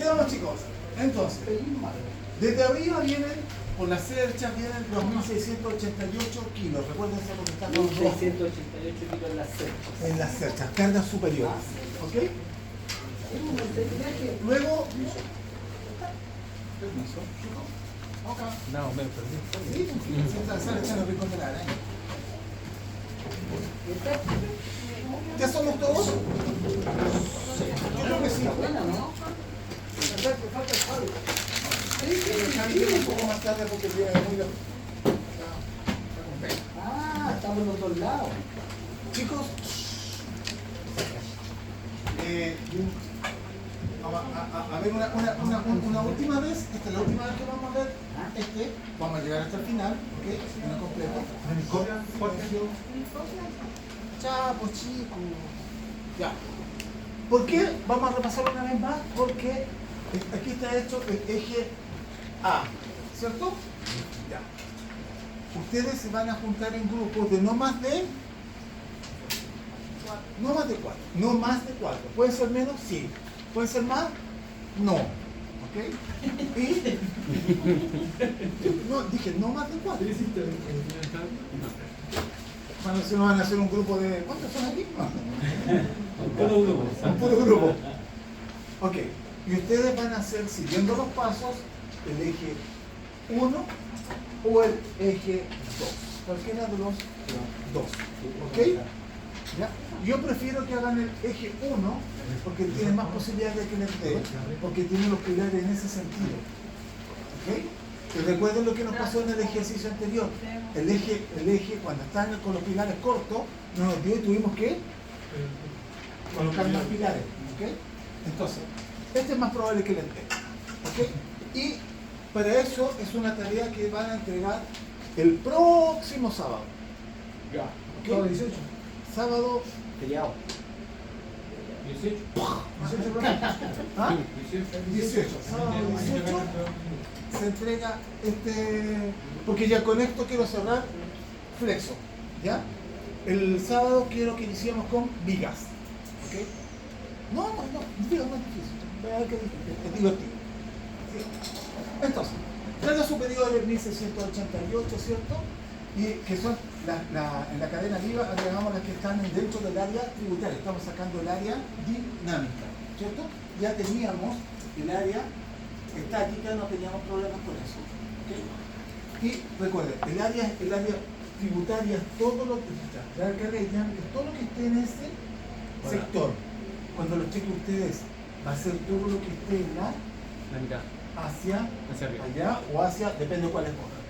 sigamos, chicos. Entonces, desde arriba vienen, por las cerchas vienen 2.688 kilos. Recuérdense lo que está con 688 kilos en las cerchas. en las cerchas, cargas superiores. ¿Ok? Luego, permiso. Acá. No, me perdí. Sí, sale echando rico de la araña. ¿Ya somos todos? Yo creo que sí. Falta el Javi. Javi viene un poco más tarde porque viene muy lejos. Ah, estamos en los dos lados. Chicos, a ver una última vez. Esta es la última vez que vamos a ver. Vamos a llegar hasta el final, ¿ok? Final completo. Chapo, chicos. Ya. ¿Por qué? Vamos a repasarlo una vez más. Porque aquí está hecho el eje A, ¿cierto? Ya. Ustedes se van a juntar en grupos de no más de 4. No más de 4. ¿Puede ser menos? Sí. ¿Puede ser más? No. ¿Ok? Y no, dije no más de 4. Bueno, si no van a hacer un grupo de... ¿Cuántos son aquí? Un puro grupo. Ok. Y ustedes van a hacer, siguiendo los pasos, el eje 1 o el eje 2. Cualquiera de los 2. ¿Ok? ¿Ya? Yo prefiero que hagan el eje 1 porque tiene más posibilidades de que les dé, porque tiene los pilares en ese sentido. ¿Ok? Y recuerden lo que nos pasó en el ejercicio anterior. El eje cuando están con los pilares cortos, no nos dio y tuvimos que colocar más pilares. ¿Ok? Entonces, este es más probable que les dé. ¿Ok? Y para eso es una tarea que van a entregar el próximo sábado. Ya. ¿Ok? Sábado 18. Sábado Feriado. 18. ¿Ah? 18. 18. Sábado 18 se entrega porque ya con esto quiero cerrar flexo. ¿Ya? El sábado quiero que iniciemos con vigas. ¿Ok? No, vigas no es difícil. Vean que es divertido. ¿Sí? Entonces, cargas superiores 1688, ¿cierto? Y que son en la cadena viva, agregamos las que están dentro del área tributaria. Estamos sacando el área dinámica, ¿cierto? Ya teníamos el área estática, no teníamos problemas con eso. ¿Okay? Y recuerden, el área tributaria es todo lo que está, la carga dinámica es todo lo que esté en ese sector. Cuando lo chequen ustedes, va a ser todo lo que esté en la mitad. hacia arriba. allá o hacia, depende de cuál escojan.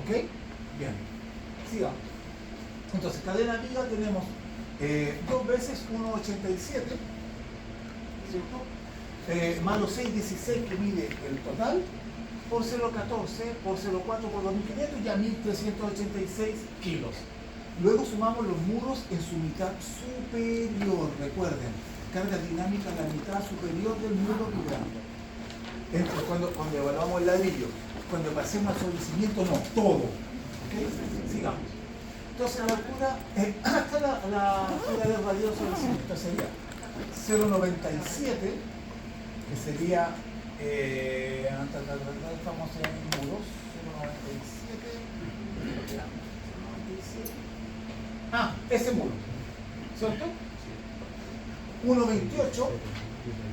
¿Ok? Bien. Sigamos. Entonces, cadena viga tenemos 2 veces 1,87, ¿cierto? Más los 6,16 que mide el total, por 0,14, por 0,4, por 2.500, ya 1.386 kilos. Luego sumamos los muros en su mitad superior, recuerden, carga dinámica en la mitad superior del muro vibrante. Cuando evaluamos el ladrillo, cuando pasemos al sobrecimiento, no, todo. ¿Okay? Sigamos. Entonces la altura, hasta la altura del radio sobrecimiento sería 0,97, que sería, estamos en muros, 0,97, ese muro, ¿cierto? 1,28,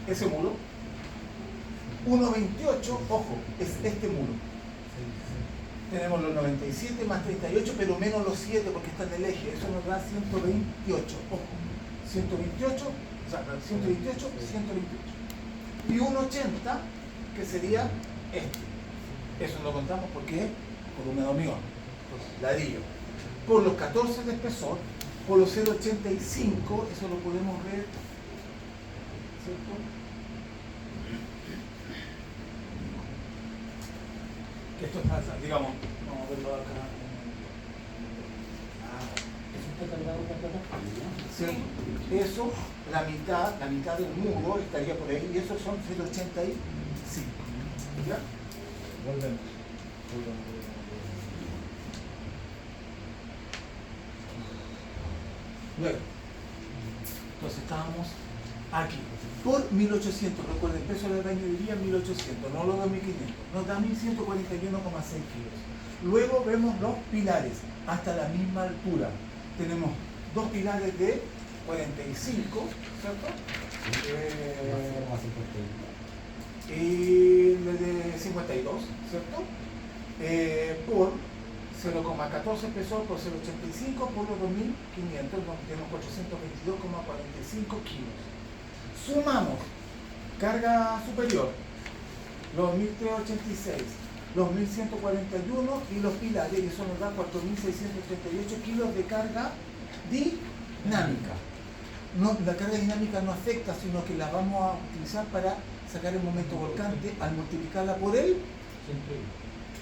ese muro. 1,28, ojo, es este muro. Tenemos los 97 más 38, pero menos los 7 porque está en el eje. Eso nos da 128. Ojo, 128, o sea, 128, 128. Y 1,80, que sería este. Eso lo contamos porque por un hormigón, ladrillo. Por los 14 de espesor, por los 0,85, eso lo podemos ver, ¿cierto? Que esto está, digamos, vamos a verlo acá. ¿Eso está cargado con la plataforma? Sí, eso, la mitad del muro estaría por ahí, y esos son 0,85. ¿Ya? Volvemos. Luego, entonces estábamos aquí, por 1800, recuerden, el peso de la albañilería 1800, no los 2500, nos da 1141,6 kilos. Luego vemos los pilares, hasta la misma altura. Tenemos dos pilares de 45, ¿cierto? Y el de 52, ¿cierto? Por 0,14 pesos por 0,85 por los 2.500, tenemos 422,45 kilos. Sumamos carga superior, los 1.386, los 1.141 y los pilares, y eso nos da 4.638 kilos de carga dinámica. No, la carga dinámica no afecta, sino que la vamos a utilizar para sacar el momento volcante al multiplicarla por el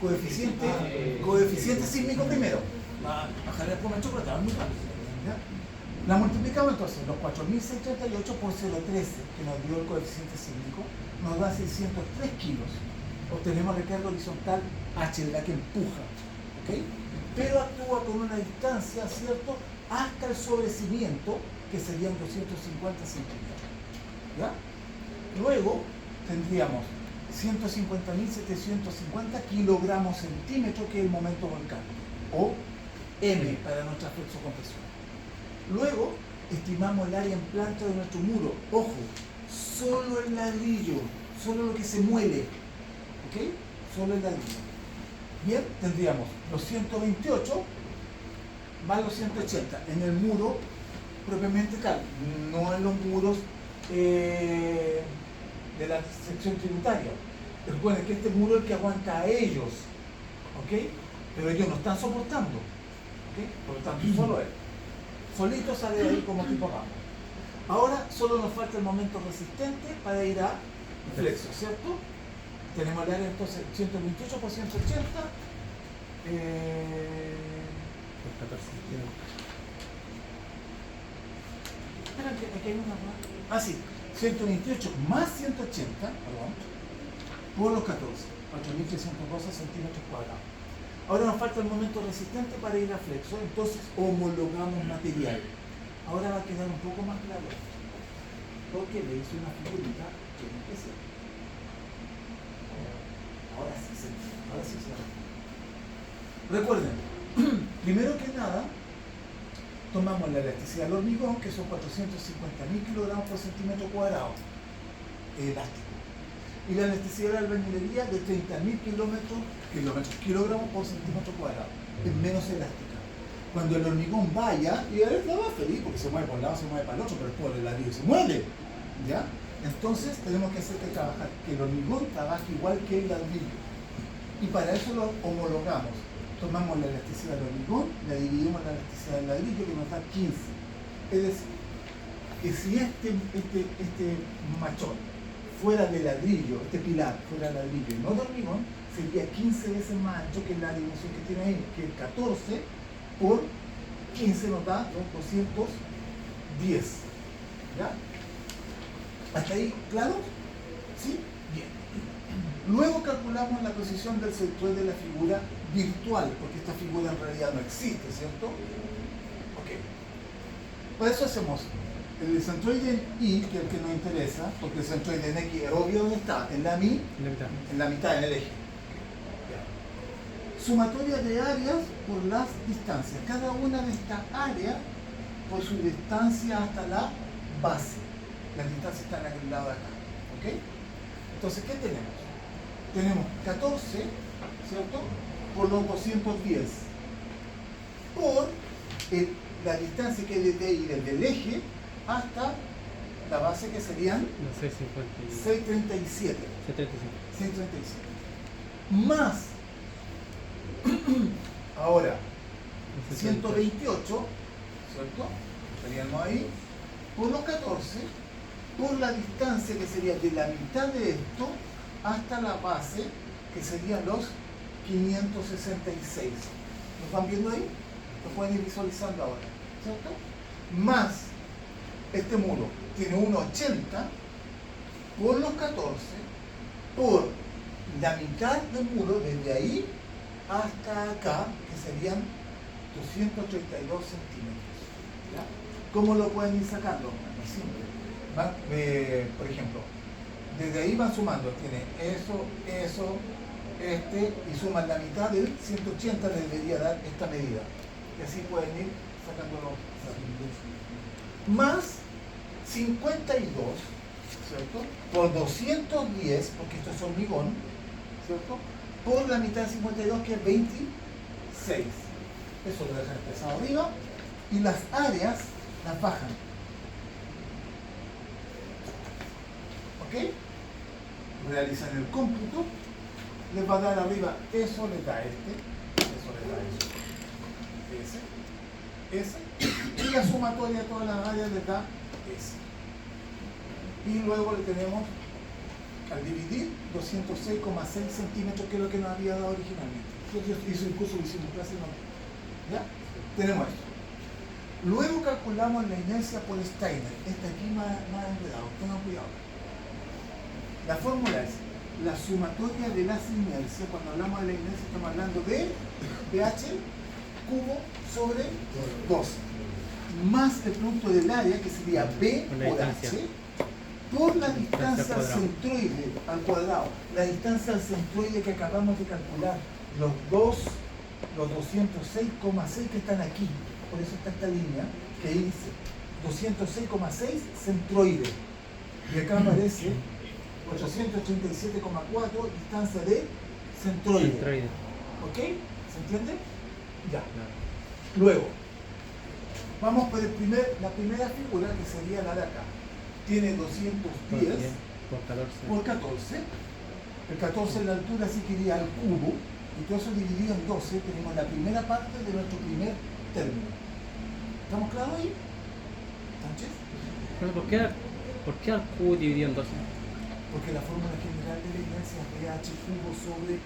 coeficiente sísmico primero. Bajar el chocolate, muy rápido. ¿Ya? La multiplicamos entonces, los 4.638 por 0,13, que nos dio el coeficiente sísmico, nos da 603 kilos. Obtenemos recarga horizontal H, de la que empuja, ¿ok? Pero actúa con una distancia, ¿cierto?, hasta el sobrecimiento, que serían 250 centímetros. ¿Ya? Luego tendríamos 150.750 kilogramos centímetros, que es el momento volcánico, o M para nuestra flexocompresión. Luego estimamos el área en planta de nuestro muro. Ojo, solo el ladrillo, solo lo que se muele, ¿ok? Solo el ladrillo. Bien, tendríamos los 128 más los 180 en el muro propiamente tal, no en los muros de la sección tributaria. Recuerden que este muro es el que aguanta a ellos, ¿ok? Pero ellos no están soportando, ¿ok? Por lo tanto, solo él. Solito sale de ahí como tipo ramo. Ahora solo nos falta el momento resistente para ir a flexo, ¿cierto? Tenemos el área entonces 128 por 180. 14. Espera, que aquí hay una más. Ah, sí, 128 más 180, perdón, por los 14, 4.312 centímetros cuadrados. Ahora nos falta el momento resistente para ir a flexo, entonces homologamos material. Ahora va a quedar un poco más claro, porque le hice una figurita que es especial. Ahora sí se entiende, ahora sí se entiende. Recuerden, primero que nada, tomamos la elasticidad del hormigón, que son 450.000 kilogramos por centímetro cuadrado, elástico. Y la elasticidad de la albañilería de 30.000 kilogramos por centímetro cuadrado, es menos elástica. Cuando el hormigón vaya, y él estaba feliz porque se mueve por un lado, se mueve para el otro, pero por el ladrillo se mueve, ¿ya? Entonces tenemos que hacer trabajar, que el hormigón trabaje igual que el ladrillo. Y para eso lo homologamos. Tomamos la elasticidad del hormigón, la dividimos en la elasticidad del ladrillo, que nos da 15. Es decir, que si este machón fuera de ladrillo, este pilar fuera de ladrillo y no de hormigón, sería 15 veces más ancho que la dimensión que tiene ahí, que es 14 por 15 nos da 210. ¿Ya? ¿Hasta ahí claro? ¿Sí? Bien. Luego calculamos la posición del centroide de la figura virtual, porque esta figura en realidad no existe, ¿cierto? Ok. Para eso hacemos el centroide en Y, que es el que nos interesa, porque el centroide en X es obvio dónde está, en la mitad, en el eje. Sumatoria de áreas por las distancias. Cada una de estas áreas por su distancia hasta la base. Las distancias están en el lado de acá. ¿Ok? Entonces, ¿qué tenemos? Tenemos 14, ¿cierto? Por los 210. Por la distancia que es desde ahí, desde el eje hasta la base, que serían 637. 637. Más ahora 128, ¿cierto? Estaríamos ahí por los 14, por la distancia que sería de la mitad de esto hasta la base, que serían los 566. ¿Los van viendo ahí? Lo pueden ir visualizando ahora, ¿cierto? Más este muro tiene 1,80 por los 14 por la mitad del muro, desde ahí hasta acá, que serían 232 centímetros. ¿Ya? ¿Cómo lo pueden ir sacando? Muy simple. por ejemplo, desde ahí van sumando, tiene eso, y suman la mitad del 180, le debería dar esta medida. Y así pueden ir sacándolo. Más 52, ¿cierto? Por 210, porque esto es hormigón, ¿cierto? Por la mitad de 52, que es 26. Eso lo dejan expresado arriba. Y las áreas las bajan. ¿Ok? Realizan el cómputo. Les va a dar arriba, eso les da eso les da ese, y la sumatoria de todas las áreas les da ese. Y luego le tenemos, al dividir, 206,6 centímetros, que es lo que nos había dado originalmente. Eso incluso lo hicimos en clase, ¿no? ¿Ya? Tenemos esto. Luego calculamos la inercia por Steiner. Esta aquí más enredado, tengan cuidado. La fórmula es la sumatoria de las inercias. Cuando hablamos de la inercia estamos hablando de pH cubo sobre 12 más el producto del área, que sería B por H, por la distancia al centroide al cuadrado. La distancia al centroide que acabamos de calcular, los 206,6 que están aquí. Por eso está esta línea que dice 206,6 centroide. Y acá aparece 887,4 distancia de centroide. ¿Ok? ¿Se entiende? Ya. Luego, vamos por la primera figura, que sería la de acá. Tiene 210 por 14. El 14 en la altura sí que iría al cubo. Y todo eso dividido en 12, tenemos la primera parte de nuestro primer término. ¿Estamos claros ahí? ¿Sánchez? ¿Por qué al cubo dividido en 12? Porque la fórmula general de la inercia es pH cubo sobre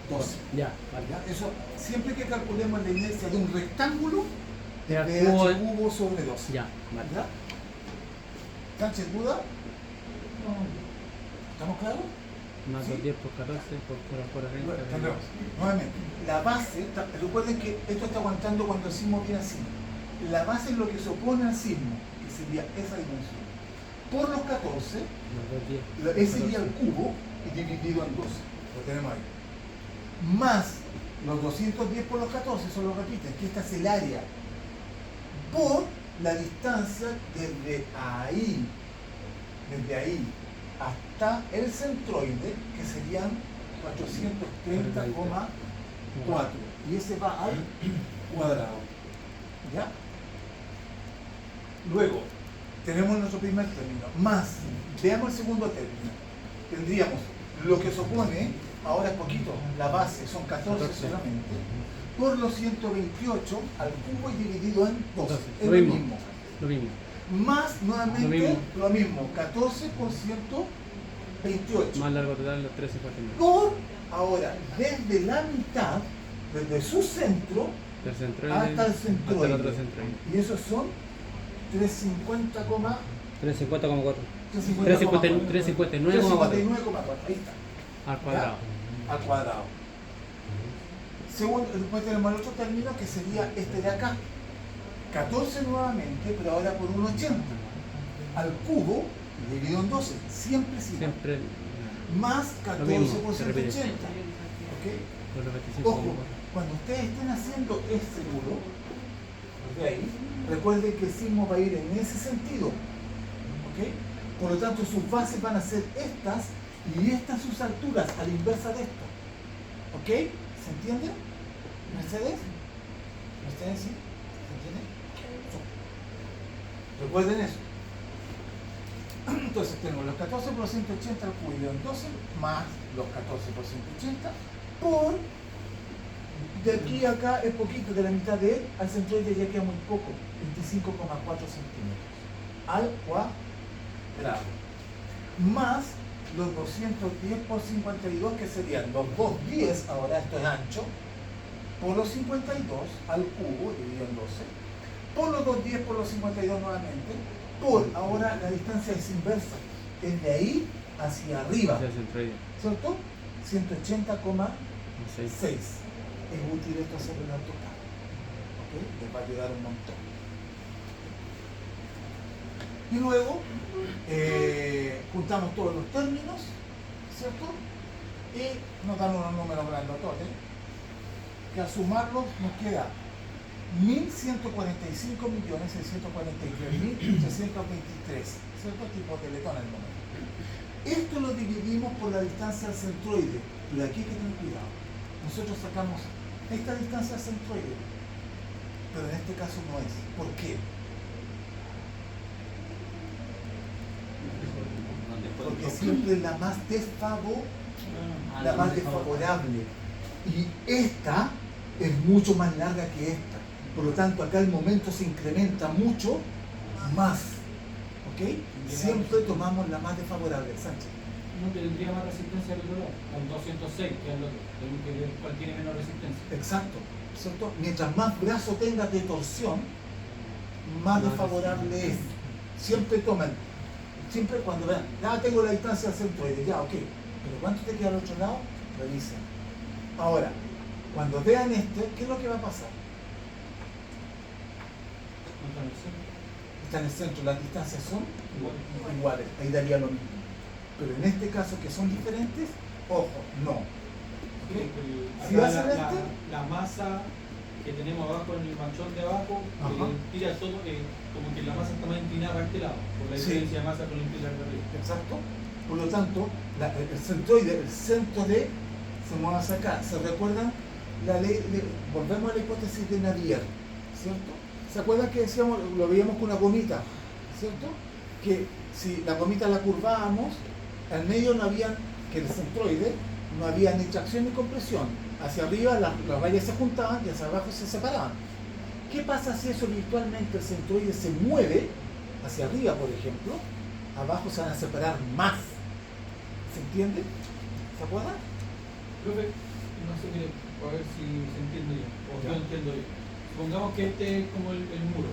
12. Ya, vale. ¿Ya? Eso, siempre que calculemos la inercia de un rectángulo, De al pH cubo, cubo sobre 12. ya, vale. ¿Ya? ¿Sánchez, duda? ¿Estamos claros? Más ¿Sí? 10 por 14 por 40. Bueno, tendremos. Nuevamente, la base, recuerden que esto está aguantando cuando el sismo viene así. La base es lo que se opone al sismo, que sería esa dimensión. Por los 14, Más 2, 10. ese iría al cubo y dividido en 12. Lo tenemos ahí. Más los 210 por los 14, eso lo repiten, que esta es el área. Por la distancia desde ahí hasta el centroide, que serían 430,4. Y ese va al cuadrado. ¿Ya? Luego, tenemos nuestro primer término. Más, veamos el segundo término. Tendríamos lo que se opone, ahora es poquito, la base son 14 solamente, por los 128 al cubo y dividido en 12. Es Lo mismo. Más, nuevamente, lo mismo, 14 por 128. Más largo total, los 13 y 49. Por, ahora, desde la mitad, desde su centro, Del centroide hasta el centroide. el otro centroide. Y esos son 350,4. 350,4. 359,4. 359,4. Ahí está. Al cuadrado. ¿Ya? Al cuadrado. Segundo, después tenemos el otro término, que sería este de acá. 14 nuevamente, pero ahora por 1,80. Al cubo, dividido en 12. Siempre sí. Siempre. Más 14 mismo, por se repite. 180. ¿Ok? Por los Ojo, 25,4. cuando ustedes estén haciendo este muro, de ahí, recuerden que el sismo va a ir en ese sentido. ¿Ok? Por lo tanto, sus bases van a ser estas y estas sus alturas, a la inversa de esto. ¿Ok? ¿Se entiende? ¿Mercedes? ¿Mercedes sí? ¿Se entiende? Recuerden eso. Entonces tenemos los 14 por 180 al cubo en 12 más los 14 por 180 por, de aquí a acá es poquito, de la mitad de él al centroide ya queda muy poco, 25,4 centímetros al cuadrado, más los 210 por 52, que serían los 210, ahora esto es ancho, por los 52 al cubo dividido en 12, por los 210 por los 52 nuevamente, por, ahora la distancia es inversa, es de ahí hacia arriba, Hacia el centroide. ¿cierto? 180,6. 6. Es útil esto hacerlo en AutoCAD. ¿Ok? Les va a ayudar un montón. Y luego juntamos todos los términos, ¿cierto? Y nos dan unos números grandototes, que al sumarlos nos queda 1.145.643.323, ¿cierto? Tipo teletón el número. Esto lo dividimos por la distancia al centroide, pero aquí hay que tener cuidado. Nosotros sacamos esta distancia al centroide, pero en este caso no es. ¿Por qué? Porque siempre es la más desfavorable. Y esta es mucho más larga que esta. Por lo tanto, acá el momento se incrementa mucho más. ¿Ok? Siempre tomamos la más desfavorable. Sánchez. No tendría más resistencia al otro lado, con 206, que es lo que tenemos que ver cuál tiene menos resistencia. Exacto. ¿Cierto? Mientras más brazo tenga de torsión, más desfavorable es. Siempre toman, siempre cuando vean, ya tengo la distancia al centroide, ya, ok, pero ¿cuánto te queda al otro lado? Revisen. Ahora, cuando vean este, ¿qué es lo que va a pasar? Está en el centro, las distancias son iguales, ahí daría lo mismo. Pero en este caso, que son diferentes, ojo, no. ¿Okay? Si Acá hacen la masa que tenemos abajo en el manchón de abajo, tira todo, como que la masa está más inclinada para este lado, por la diferencia de masa con la inclinación de arriba. Exacto. Por lo tanto, el centroide, el centro de, se mueve hacia acá. ¿Se recuerdan? La ley, volvemos a la hipótesis de Navier, ¿cierto? ¿Se acuerdan que decíamos, lo veíamos con una gomita, ¿cierto? Que si la gomita la curvábamos, al medio no había, que el centroide, no había ni tracción ni compresión. Hacia arriba las rayas se juntaban y hacia abajo se separaban. ¿Qué pasa si eso virtualmente el centroide se mueve hacia arriba, por ejemplo? Abajo se van a separar más. ¿Se entiende? ¿Se acuerdan? Profe, no sé, mire, a ver si se entiende bien, o Ya. yo entiendo bien. Supongamos que este es como el muro,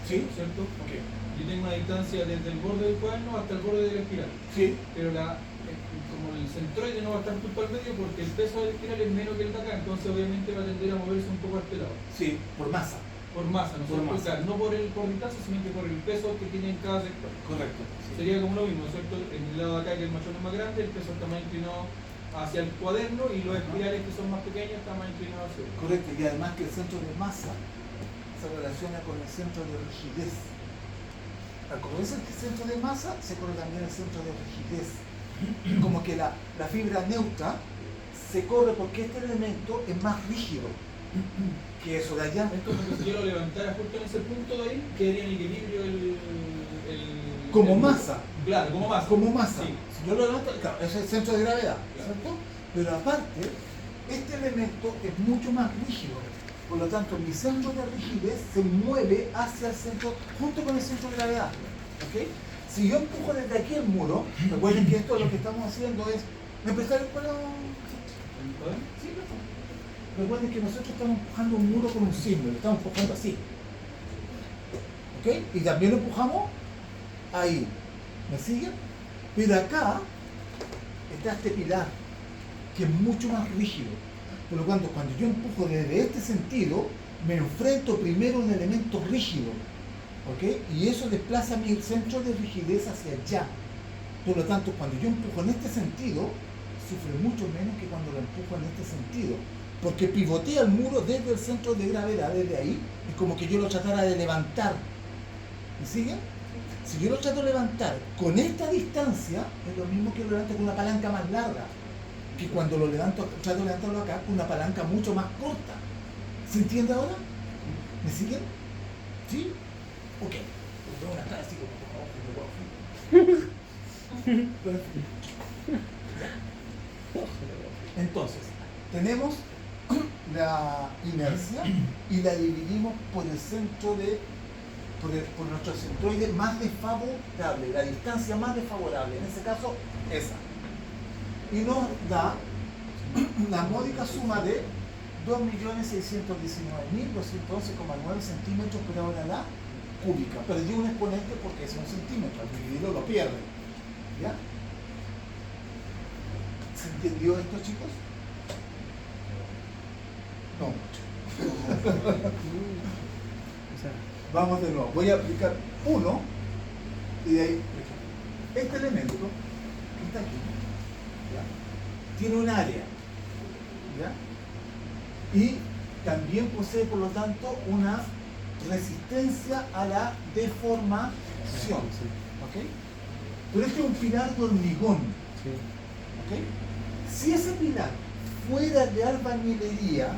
Sí. ¿cierto? Ok. Yo tengo una distancia desde el borde del cuaderno hasta el borde de la espiral, Sí. pero como el centroide no va a estar justo al medio porque el peso de la espiral es menos que el de acá, entonces obviamente va a tender a moverse un poco a este lado. Sí, por masa. Por masa, ¿no? Por O masa. sea, no por distancia, sino que por el peso que tiene en cada sector. Correcto. Sería como lo mismo, ¿cierto? En el lado de acá, que el machón es más grande, el peso está más inclinado hacia el cuaderno y los espirales que son más pequeños están más inclinados hacia el Correcto. Y además que el centro de masa se relaciona con el centro de rigidez. Al correrse el centro de masa, se corre también el centro de rigidez. Como que la fibra neutra se corre porque este elemento es más rígido que eso de allá. Esto, porque si yo lo levantara justo en ese punto de ahí, quedaría en equilibrio Como masa. Claro, como masa. Como masa. Sí. Si yo lo levanto, claro, ese es el centro de gravedad, ¿cierto? Pero aparte, este elemento es mucho más rígido. Por lo tanto, mi centro de rigidez se mueve hacia el centro, junto con el centro de gravedad. ¿Ok? Si yo empujo desde aquí el muro, recuerden que esto lo que estamos haciendo es. ¿Me prestar el cuadro? Sí, por favor. Recuerden que nosotros estamos empujando un muro con un símbolo, lo estamos empujando así. ¿Ok? Y también lo empujamos ahí. ¿Me siguen? Pero acá está este pilar, que es mucho más rígido. Por lo tanto, cuando yo empujo desde este sentido, me enfrento primero a un elemento rígido. ¿Ok? Y eso desplaza mi centro de rigidez hacia allá. Por lo tanto, cuando yo empujo en este sentido, sufre mucho menos que cuando lo empujo en este sentido. Porque pivotea el muro desde el centro de gravedad, desde ahí. Es como que yo lo tratara de levantar. ¿Me siguen? Si yo lo trato de levantar con esta distancia, es lo mismo que lo levanto con una palanca más larga. Que cuando lo levanto, trato de levantarlo acá con una palanca mucho más corta. ¿Se entiende ahora? ¿Me siguen? ¿Sí? Ok. Tengo una cara así como... Entonces, tenemos la inercia y la dividimos por el centro de... por nuestro centroide más desfavorable, la distancia más desfavorable, en ese caso, esa. Y nos da la módica suma de 2.619.211,9 centímetros por hora la cúbica. Perdí un exponente porque es un centímetro, al dividirlo lo pierde. ¿Ya? ¿Se entendió esto, chicos? No mucho. O sea, Vamos de nuevo. Voy a aplicar 1 Y de ahí, por ejemplo, este elemento que está aquí, ¿ya? Tiene un área, ¿ya? Y también posee, por lo tanto, una resistencia a la deformación. ¿Ok? Pero este es un pilar de hormigón. Sí. ¿Ok? Si ese pilar fuera de albañilería,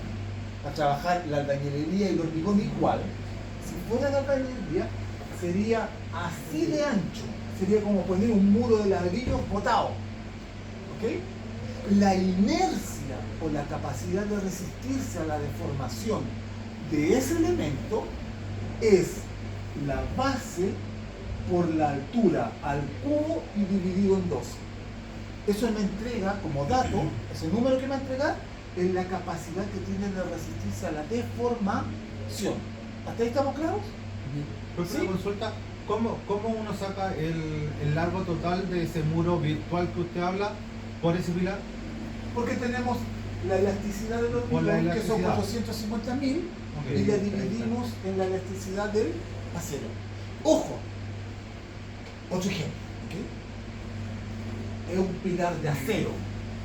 a trabajar la albañilería y el hormigón igual, si fuera de albañilería, sería así de ancho. Sería como poner un muro de ladrillos botado. ¿Ok? La inercia o la capacidad de resistirse a la deformación de ese elemento es la base por la altura al cubo y dividido en 12. Eso me entrega como dato, ese número que me entrega es la capacidad que tiene de resistirse a la deformación. ¿Hasta ahí estamos claros? Pues ¿Sí? una consulta, ¿cómo uno saca el largo total de ese muro virtual que usted habla por ese pilar? Porque tenemos la elasticidad del Por la hormigón, que son elasticidad. 450.000, Ok. y la dividimos en la elasticidad del acero. Ojo, otro ejemplo, ¿ok? Es un pilar de acero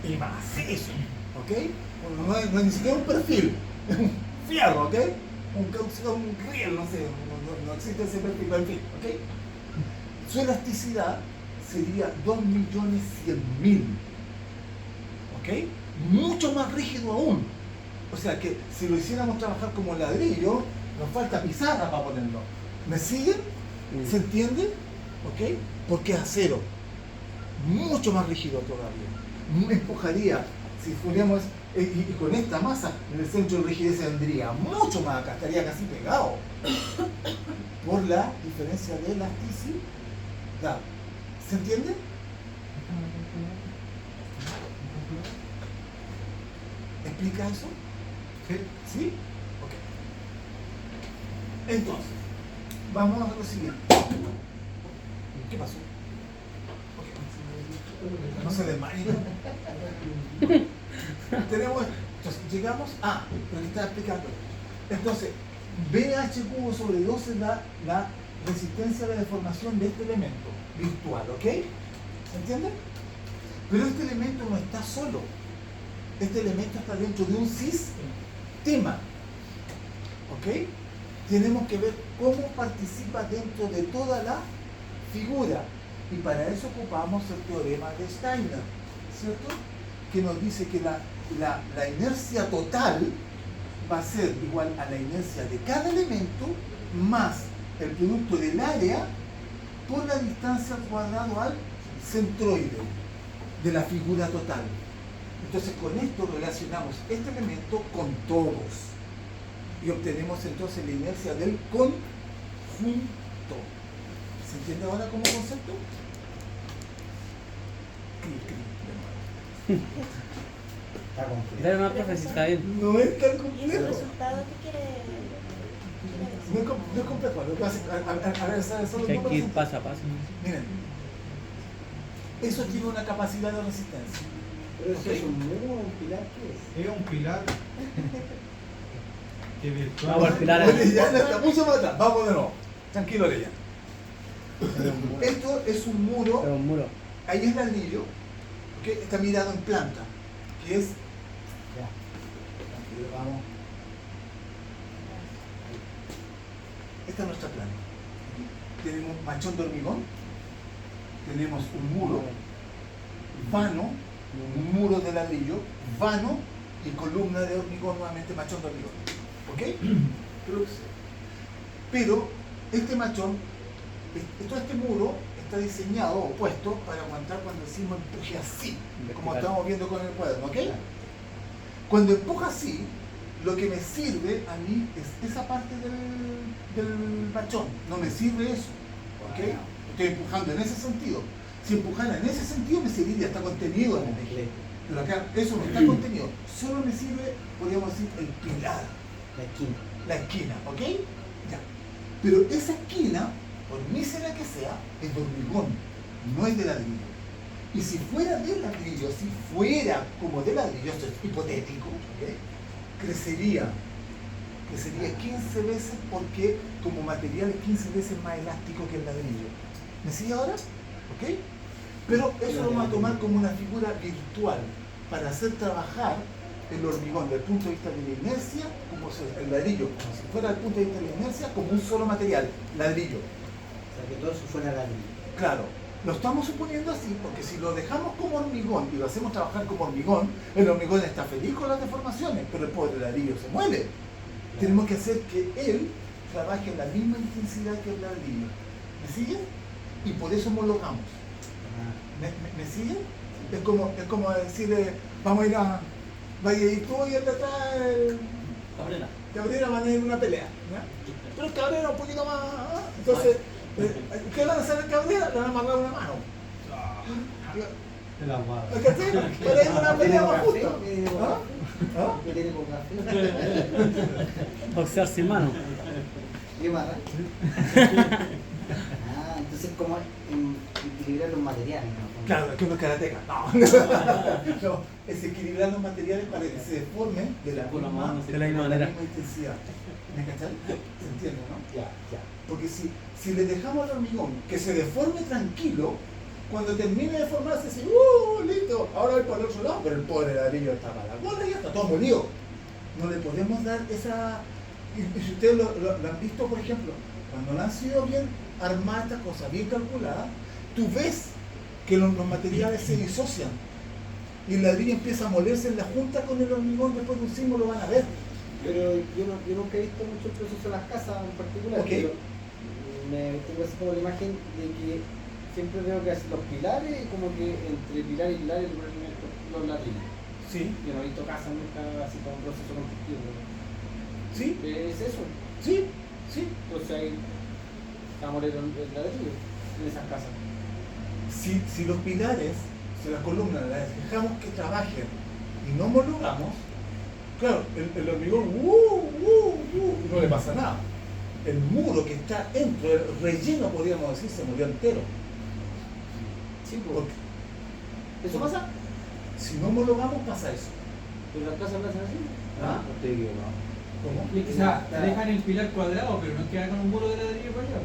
y macizo, ¿ok? Bueno, no es ni siquiera un perfil, es un fierro, ¿ok? Un riel, no sé, no existe ese perfil, pero en fin, ¿ok? Su elasticidad sería 2.100.000, ¿ok? Mucho más rígido aún. O sea que si lo hiciéramos trabajar como ladrillo, nos falta pizarra para ponerlo. ¿Me siguen? ¿Se entiende? ¿Ok? Porque es acero. Mucho más rígido todavía. Empujaría, si fuéramos, y con esta masa, en el centro de rigidez vendría mucho más acá, estaría casi pegado. Por la diferencia de elasticidad. ¿Se entiende? ¿Explica eso? Sí. ¿Sí? Ok. Entonces, vamos a lo siguiente. ¿Qué pasó? Ok. No se desmayen. Tenemos, entonces, llegamos a, lo que estaba explicando. Entonces, BH cubo sobre 2 es la resistencia a la deformación de este elemento virtual, ¿ok? ¿Se entiende? Pero este elemento no está solo. Este elemento está dentro de un sistema. ¿Ok? Tenemos que ver cómo participa dentro de toda la figura. Y para eso ocupamos el teorema de Steiner, ¿cierto? Que nos dice que la inercia total va a ser igual a la inercia de cada elemento más el producto del área por la distancia al cuadrado al centroide de la figura total. Entonces con esto relacionamos este elemento con todos y obtenemos entonces la inercia del conjunto. ¿Se entiende ahora como concepto? Está completo. Dale más, profe, si está bien. No es tan ¿Y ese complejo. resultado qué quiere No es, decir? no es complejo. Lo que pasa es que a ver, son los Que hay que ir números. paso a paso. Miren, eso tiene una capacidad de resistencia. Pero eso es un muro, un pilar, ¿qué es? Es un pilar que virtual. Vamos al pilar. Oye, ya no está mucho más atrás. Vamos de nuevo. Tranquilo, Leia. Esto es un muro. Pero un muro. Ahí es ladrillo, ¿ok? Está mirado en planta, que es... Ya. Tranquilo, vamos. Esta es nuestra planta. Tenemos machón de hormigón, tenemos un muro, vano, un muro de ladrillo, vano y columna de hormigón, nuevamente machón de hormigón. ¿Ok? Pero este machón, todo este muro está diseñado o puesto para aguantar cuando decimos empuje así, como estamos viendo con el cuaderno, ¿ok? Cuando empuja así, lo que me sirve a mí es esa parte del machón, no me sirve eso, ¿ok? Estoy empujando en ese sentido. Si empujara en ese sentido me serviría, está contenido en el eje. Pero acá eso no está contenido, solo me sirve, podríamos decir, el pilar, La esquina. la esquina, ¿ok? Ya. Pero esa esquina, por mísera que sea, es de hormigón, no es de ladrillo. Y si fuera de ladrillo, si fuera como de ladrillo, esto es hipotético, ¿ok? crecería 15 veces porque como material es 15 veces más elástico que el ladrillo. ¿Me sigue ahora? ¿Ok? Pero eso lo vamos a tomar como una figura virtual para hacer trabajar el hormigón desde el punto de vista de la inercia, como el ladrillo, como si fuera desde el punto de vista de la inercia, como un solo material, ladrillo. O sea, que todo eso fuera ladrillo. Claro, lo estamos suponiendo así porque si lo dejamos como hormigón y lo hacemos trabajar como hormigón, el hormigón está feliz con las deformaciones, pero el pobre ladrillo se muere. Tenemos que hacer que él trabaje en la misma intensidad que el ladrillo. ¿Me siguen? Y por eso homologamos. ¿Me siguen? Es como decirle, vamos a ir a... Vaya a ir tú y el de atrás, Cabrera. Cabrera, van a ir a una pelea. ¿Ya? Pero el Cabrera un poquito más... Entonces, ¿qué van a hacer el Cabrera? Le van a amarrar una mano. El aguado. ¿Cachai? Para ir a una pelea más justa. ¿Ah? ¿Ah? ¿Qué tiene con café? Boxear sin mano. ¿Qué más? Entonces como equilibrar los materiales, ¿no? Claro, es que uno es karateca. No. No, es equilibrar los materiales para que se deformen de la misma manera. intensidad. ¿Me cachai? ¿Se entiende, no? Ya. Porque si le dejamos al hormigón que se deforme tranquilo, cuando termine de formarse, dice, listo, ahora voy para el otro lado, pero el pobre ladrillo está para la bola y ya está todo molido. No le podemos dar esa... Y si ustedes lo han visto, por ejemplo, cuando no han sido bien armadas estas cosas, bien calculadas, tú ves que los materiales se disocian y el ladrillo empieza a molerse en la junta con el hormigón, después de un sismo lo van a ver. Pero yo nunca he visto mucho el proceso en las casas en particular. Ok. Pero tengo así como la imagen de que siempre veo que hacen los pilares, como que entre pilar y pilar los ladrillos. Sí, Yo no he visto casas nunca así como un proceso constructivo. sí, ¿Es eso? sí, sí. Entonces ahí está a morir el ladrillo en esas casas. Si los pilares, si las columnas las dejamos que trabajen y no homologamos, claro, el hormigón, no le pasa nada. El muro que está dentro, el relleno, podríamos decir, se murió entero. Sí, Porque ¿eso pasa? si no homologamos, pasa eso. ¿Pero las casas no hacen así? ¿Ah? No estoy equivocado. ¿Cómo? O sea, dejan el pilar cuadrado, pero no queda con un muro de ladrillo para allá.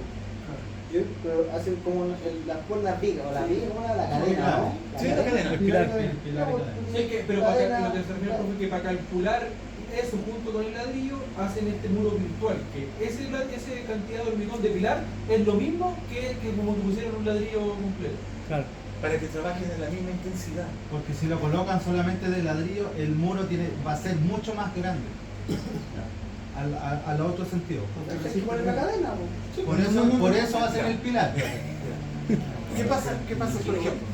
Pero hacen como las cuerdas vigas, o la viga, como la cadena, ¿no? Sí, la cadena. El pilar. Sí, pero lo que se refiere, profe, que para calcular eso junto con el ladrillo hacen este muro virtual, que esa cantidad de hormigón de pilar es lo mismo que como que pusieron un ladrillo completo. Claro. Para que trabajen en la misma intensidad. Porque si lo colocan solamente de ladrillo, el muro va a ser mucho más grande. Al otro sentido. ¿Sí ponen la cadena? Por eso hacen el pilar. ¿Qué pasa, por ejemplo?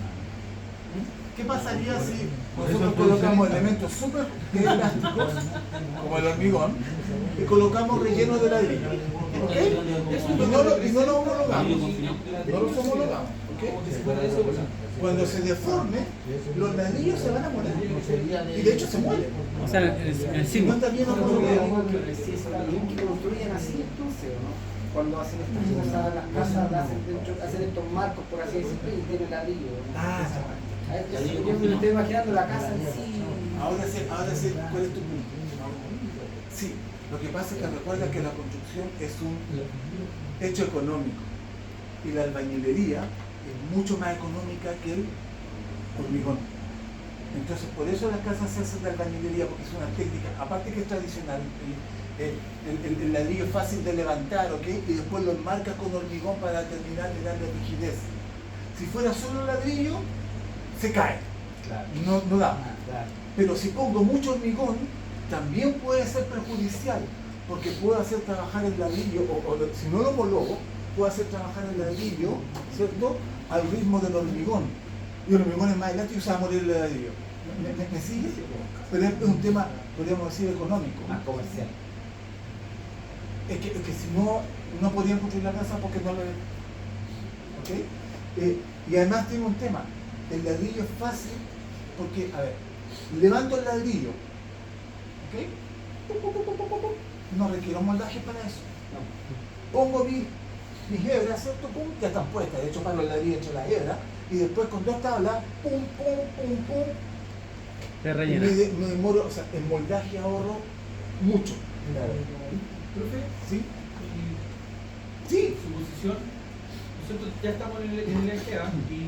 ¿Qué pasaría si Por eso nosotros el colocamos concepto. elementos súper elásticos, como el hormigón, y colocamos relleno de ladrillo? ¿Ok? Y no lo homologamos. No los homologamos. ¿Ok? Cuando se deforme, los ladrillos se van a morir. Y de hecho se mueren. O sea, el Si signo. no está bien homologado. Si está bien que construyan así entonces, ¿o no? Cuando hacen estas cosas, las casas hacen estos marcos, por así decirlo, y tienen ladrillo. Ah, Yo me estoy imaginando la casa en sí. ahora sí, ¿cuál es tu punto? Sí, lo que pasa es que recuerda que la construcción es un hecho económico y la albañilería es mucho más económica que el hormigón. Entonces, por eso las casas se hacen de albañilería, porque es una técnica, aparte que es tradicional, el ladrillo es fácil de levantar, ¿ok? Y después lo enmarcas con hormigón para terminar de darle rigidez. Si fuera solo ladrillo, se cae, Claro. no da. Claro. Pero si pongo mucho hormigón, también puede ser perjudicial, porque puedo hacer trabajar el ladrillo, o si no lo homologo, puedo hacer trabajar el ladrillo, ¿cierto?, al ritmo del hormigón. Y el hormigón es más elástico y se va a morir el ladrillo. ¿Me sigue? Pero es un tema, podríamos decir, económico. Más comercial. Es que si no podrían construir la casa porque no lo... ¿Ok? Y además tiene un tema. El ladrillo es fácil porque, a ver, levanto el ladrillo, ¿ok? No requiero un moldaje para eso. Pongo mis hebras, ¿cierto? Pum, ya están puestas. De hecho, paro el ladrillo entre las hebras y después con dos tablas, pum, Te y rellena. me demoro, o sea, en moldaje ahorro mucho. Profe, ¿Sí? y Sí. su posición, o ¿cierto? Ya estamos en el eje A y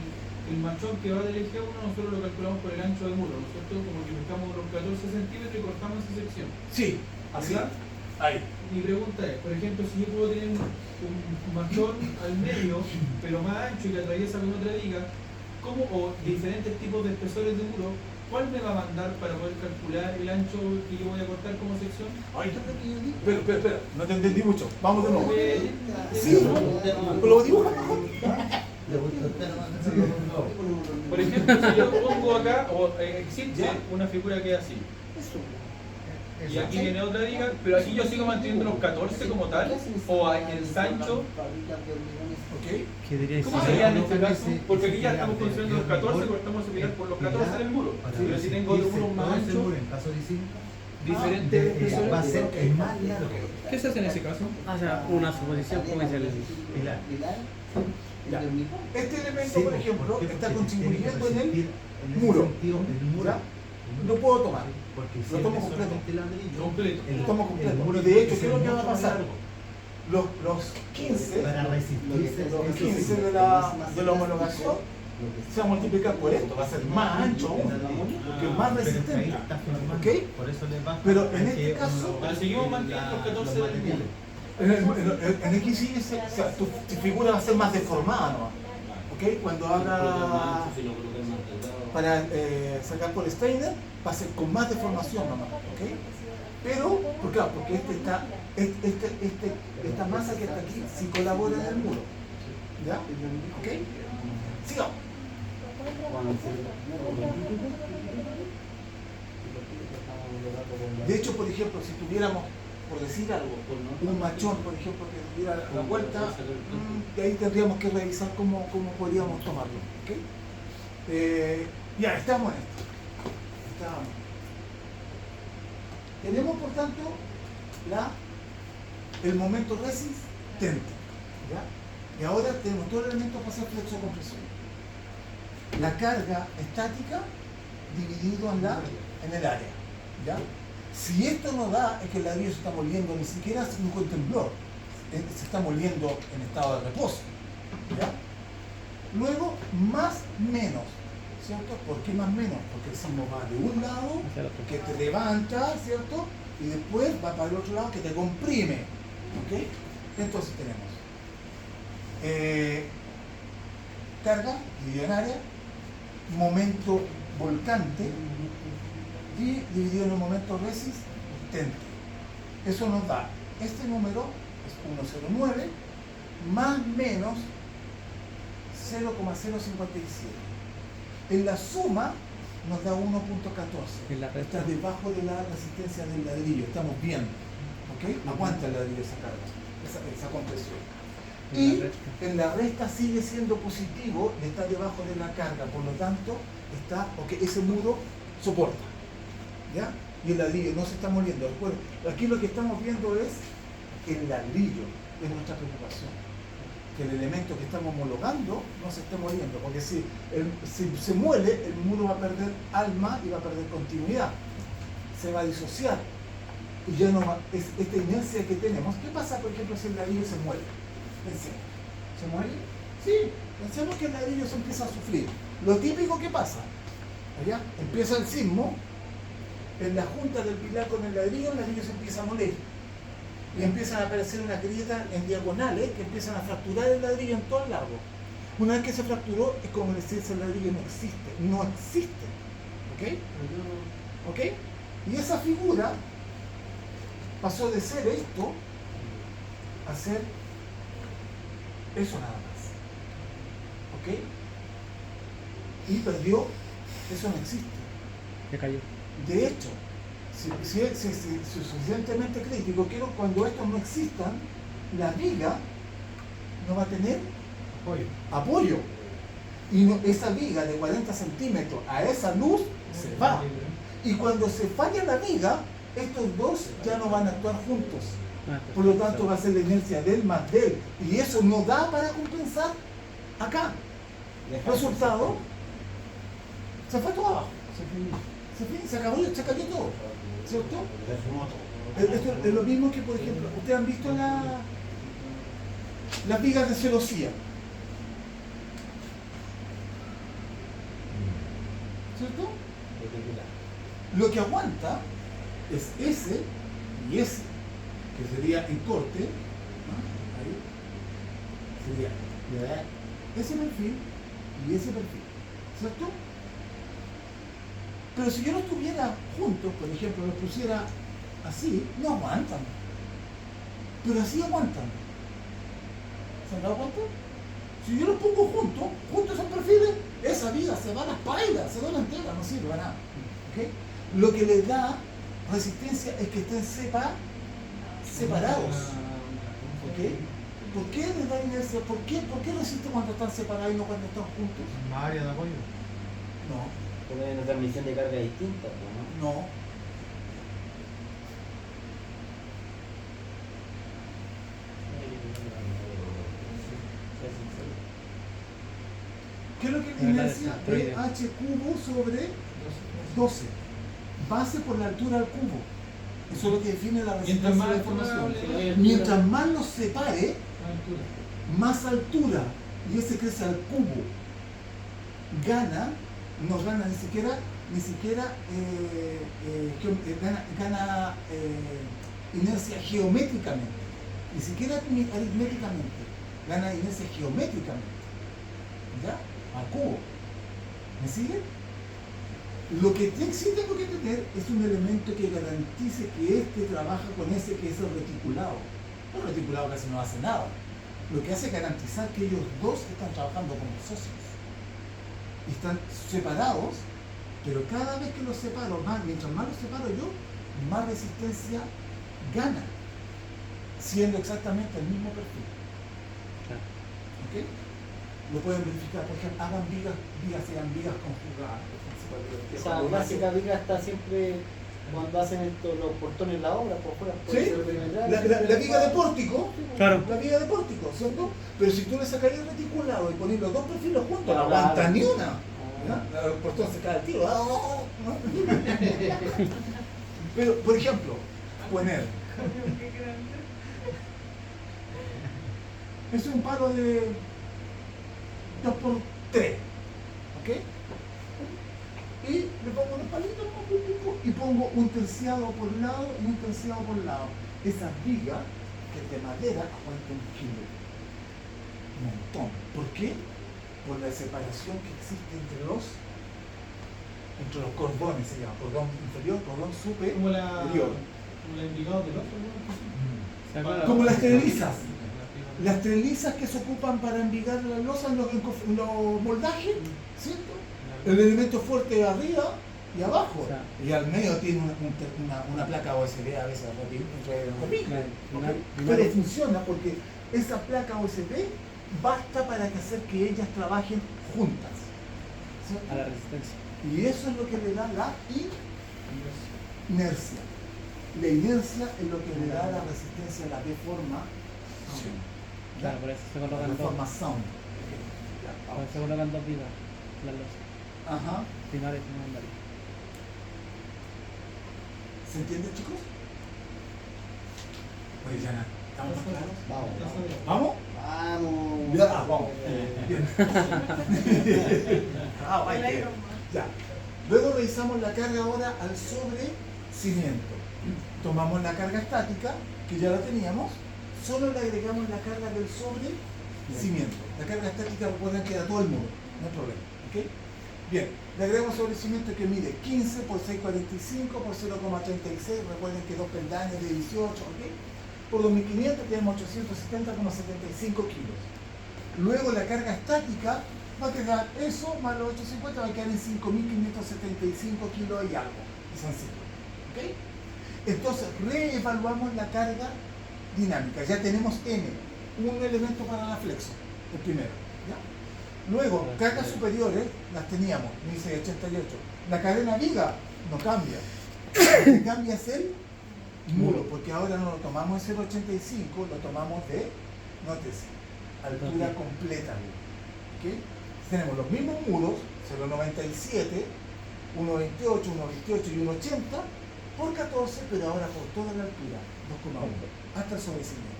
el machón que va del eje 1 nosotros lo calculamos por el ancho del muro, ¿no es cierto? Como que buscamos los 14 centímetros y cortamos esa sección. Sí, así. ¿Verdad? Ahí. Mi pregunta es, por ejemplo, si yo puedo tener un machón al medio, pero más ancho y que atraviesa con otra viga, ¿cómo, o diferentes tipos de espesores de muro, cuál me va a mandar para poder calcular el ancho que yo voy a cortar como sección? Ay, espera, no te entendí mucho. Vamos de nuevo. Sí, Sí, lo dibujas mejor. Por ejemplo, si yo pongo acá, o existe una figura que es así, y aquí viene otra viga, pero aquí yo sigo manteniendo los 14 como tal, o el ensancho. Ok. ¿Qué diría ¿Cómo si sería en este caso? Porque aquí ya estamos considerando los 14, cortamos a pilar por los 14 del muro. Pero si tengo otro muro más ancho, En caso distinto, diferentes espesores. va a ser el más largo. ¿Qué se hace en ese caso? O sea, una suposición, como es el Pilar. Ya. Este elemento, Sí, por ejemplo, ¿por qué? está Porque tiene que contribuyendo en el resistir en ese muro. sentido, el muro. ¿Ya? Lo puedo tomar. Porque Lo si tomo es completo. solamente ladrillo, Completo. el- Lo tomo el completo. muro Y de hecho, tiene ¿qué es lo que va a mucho más pasar? largo. Los 15, Para resistirse los eso 15 sí. de la homologación se va a multiplicar por esto, va a ser más ancho aún, porque es más Pero es que ahí resistente. está firmando, ¿Ok? por eso le baja, Pero en hay este que caso, homologar pero seguimos manteniendo los 14 del materiales. En X y Y, o sea, tu figura va a ser más deformada, ¿no? ¿Ok? Cuando haga para sacar por Steiner, va a ser con más deformación nomás, ¿ok? Pero, ¿por qué? Porque esta masa que está aquí sí colabora en el muro. ¿Ya? ¿Ok? Sigamos. De hecho, por ejemplo, si tuviéramos, por decir algo, un machón, por ejemplo, que tuviera la vuelta, de ahí tendríamos que revisar cómo podríamos tomarlo. ¿Ok? Ya, estamos en esto. Estamos. Tenemos, por tanto, el momento resistente. ¿Ya? Y ahora tenemos todos los elementos para hacer flexo-compresión. La carga estática dividido en el área. ¿Ya? Si esto no da, es que el ladrillo se está moliendo, ni siquiera con temblor. Se está moliendo en estado de reposo. ¿Ya? Luego, más menos. ¿Cierto? ¿Por qué más menos? Porque el sismo va de un lado, hacia el otro. que te levanta, ¿cierto? Y después va para el otro lado, que te comprime. ¿Ok? Entonces tenemos carga dividido en área, momento volcante y dividido en el momento resistente. Eso nos da, este número es 109 más menos 0,057. En la suma nos da 1,14. En la resta. Está debajo de la resistencia del ladrillo, estamos viendo. ¿Ok? Aguanta el ladrillo esa carga, esa compresión. Y en la resta sigue siendo positivo y está debajo de la carga, por lo tanto, ese muro soporta. ¿Ya? Y el ladrillo no se está moliendo. Recuerden, aquí lo que estamos viendo es el ladrillo, es nuestra preocupación. Que el elemento que estamos homologando no se esté moliendo, porque si se muele, el muro va a perder alma y va a perder continuidad. Se va a disociar. Y ya no va, esta inercia que tenemos. ¿Qué pasa, por ejemplo, si el ladrillo se muele? Pensemos. ¿Se muele? Sí. Pensemos que el ladrillo se empieza a sufrir. Lo típico que pasa, ¿ya? Empieza el sismo, en la junta del pilar con el ladrillo se empieza a moler. Y empiezan a aparecer unas grietas en diagonales que empiezan a fracturar el ladrillo en todo el largo. Una vez que se fracturó, es como decir que el ladrillo no existe. No existe. ¿Ok? ¿Ok? Y esa figura pasó de ser esto a ser eso nada más. ¿Ok? Y perdió, eso no existe. Se cayó. De hecho, si es suficientemente crítico, quiero cuando estos no existan, la viga no va a tener apoyo. Y esa viga de 40 centímetros a esa luz se va. Y cuando se falla la viga, estos dos ya no van a actuar juntos. Por lo tanto, va a ser la inercia del más del. Y eso no da para compensar acá. Resultado, se fue todo abajo. Se acabó, se cayó todo. ¿Cierto? Esto es lo mismo que, por ejemplo, ustedes han visto las vigas de celosía. Lo que aguanta es ese y ese, que sería el corte, ¿no? Ahí, sería ese perfil y ese perfil, ¿cierto? Pero si yo no estuviera juntos, por ejemplo, los pusiera así, no aguantan. Pero así aguantan. ¿Se han dado cuenta? Si yo los pongo juntos esos perfiles, esa vida se va a las pailas, se va a la entera, no sirve para nada. ¿Okay? Lo que les da resistencia es que estén separados. ¿Okay? ¿Por qué les da inercia? ¿Por qué resiste cuando están separados y no cuando están juntos? Más área de apoyo. No, Porque hay una transmisión de carga distinta, ¿no? no. ¿Qué es lo que es la inercia? Es h cubo sobre 12. Base por la altura del cubo. Eso es lo que define la Mientras resistencia más de la altura información. hable, Mientras más los separe, altura. más altura, y ese crece al cubo, no gana gana inercia geométricamente, ni siquiera aritméticamente, gana inercia geométricamente, ¿ya? Al cubo. ¿Me siguen? Lo que sí tengo que tener es un elemento que garantice que este trabaja con ese que es el reticulado. El reticulado casi no hace nada. Lo que hace es garantizar que ellos dos están trabajando como socios. Están separados, pero cada vez que los separo, mientras más los separo yo, más resistencia gana, siendo exactamente el mismo perfil. ¿Ok? Lo pueden verificar, por ejemplo, hagan vigas conjugadas. Esa clásica viga está siempre cuando hacen los portones la obra por fuera. ¿Sí? La viga de pórtico, Claro. la viga de pórtico, ¿cierto? Pero si tú le sacarías el reticulado y pones los dos perfiles juntos, no Claro. aguanta ni una. ¿Ya? El portón se cae al tiro. Pero, por ejemplo, poner. Es un palo de 2x3, ¿ok? Y le pongo unos palitos y pongo un terciado por lado y un terciado por lado. Esa viga, que es de madera, aguanta 1 kilo. Un montón. ¿Por qué? Por la separación que existe entre los cordones, se llama, cordón inferior, cordón Como la superior. Envigado del otro, ¿no? Como las trelizas. Las trelizas que se ocupan para envigar la losa en los moldajes, ¿cierto? El elemento fuerte arriba y abajo. O sea, Y al medio tiene una placa USB a veces repite. Pero funciona porque esa placa USB basta para hacer que ellas trabajen juntas. ¿Cierto? a la resistencia. Y eso es lo que le da la inercia. La inercia es lo que le da la resistencia a la deformación. Claro, por eso se La colocan dos. deformación. Por eso se colocan dos vigas. Las losas. Ajá. Primarias y secundarias. ¿Se entiende, chicos? Oye, Yana, ¿estamos claros? Vamos. ¿Vamos? Vamos. Ya, vamos. Bien. Vaya. Ya. Luego revisamos la carga ahora al sobrecimiento. Tomamos la carga estática, que ya la teníamos, solo le agregamos la carga del sobrecimiento. La carga estática recuerden que da todo el muro, no hay problema. ¿Okay? Bien, le agregamos sobrecimiento que mide 15 por 6,45 por 0,36, recuerden que dos peldaños de 18, ¿ok? Por 2.500 tenemos 870,75 kilos. Luego la carga estática va a quedar eso más los 850, va a quedar en 5.575 kilos y algo, y sencillo. ¿Ok? Entonces reevaluamos la carga dinámica. Ya tenemos N, un elemento para la flexo, el primero. ¿Ya? Luego, cargas superiores las teníamos, 1688. La cadena viga no cambia. Lo que cambia es el muro, porque ahora no lo tomamos en 0,85, lo tomamos de, nótese, altura completa. ¿Okay? Tenemos los mismos muros, 0,97, 1,28, 1,28 y 1,80 por 14, pero ahora por toda la altura, 2,1, hasta el sobrecimiento.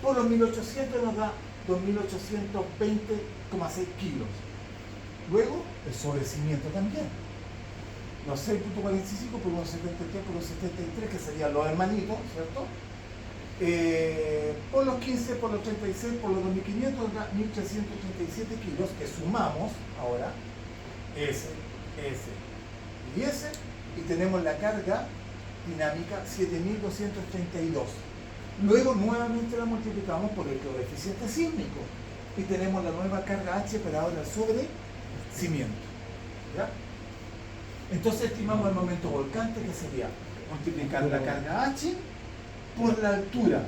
Por los 1800 nos da 2.820,6 kilos. Luego, el sobrecimiento también. los 6.45 por los 73 por los 73, que serían los hermanitos, ¿cierto? Por los 15, por los 36, por los 2.500, da 1.337 kilos, que sumamos ahora, S y S, y tenemos la carga dinámica 7.232. Luego nuevamente la multiplicamos por el coeficiente sísmico y tenemos la nueva carga H, pero ahora sobre cimiento. ¿Ya? Entonces estimamos el momento volcante, que sería multiplicar la carga H por la altura,